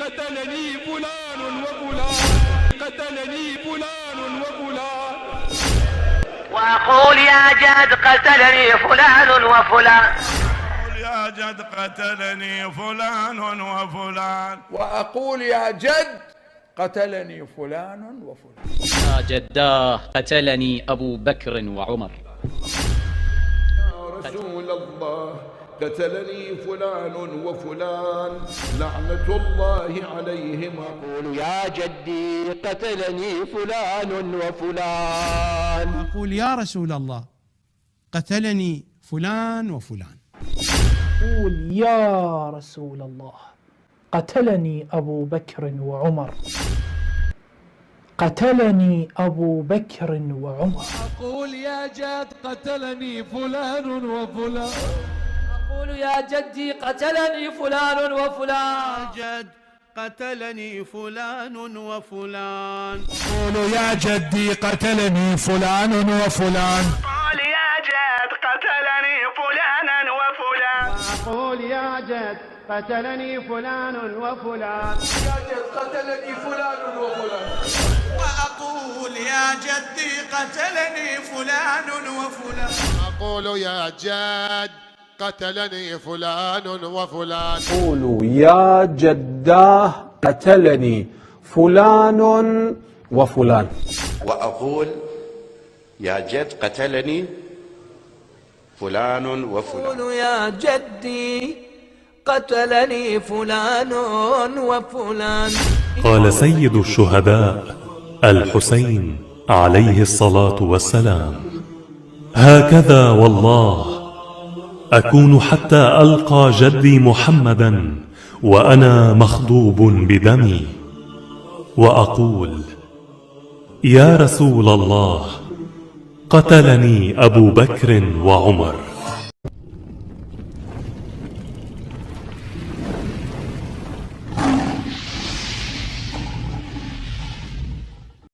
قتلني فلان وفلان، قتلني فلان وفلان. وأقول يا جد قتلني فلان وفلان، يا جد قتلني فلان وفلان. وأقول يا جد قتلني فلان وفلان. يا جداه قتلني أبو بكر وعمر. يا رسول الله قتلني فلان وفلان لعنة الله عليهما. أقول يا جدي قتلني فلان وفلان. أقول يا رسول الله قتلني فلان وفلان. أقول يا رسول الله قتلني أبو بكر وعمر، قتلني أبو بكر وعمر. أقول يا جد قتلني فلان وفلان. أقول يا جدي قتلني فلان وفلان. جد قتلني فلان وفلان. أقول يا جدي قتلني فلان وفلان. أقول يا جد قتلني فلانا وفلان. أقول يا جد قتلني فلان وفلان. يا جد قتلني فلان وفلان. وأقول يا جدي قتلني فلان وفلان. أقول يا جد قتلني فلان وفلان. قولوا يا جداه قتلني فلان وفلان. وأقول يا جد قتلني فلان وفلان. أقول يا جدي قتلني فلان وفلان. قال سيد الشهداء الحسين عليه الصلاة والسلام: هكذا والله أكون حتى ألقى جدي محمدا وأنا مخضوب بدمي، وأقول: يا رسول الله قتلني أبو بكر وعمر.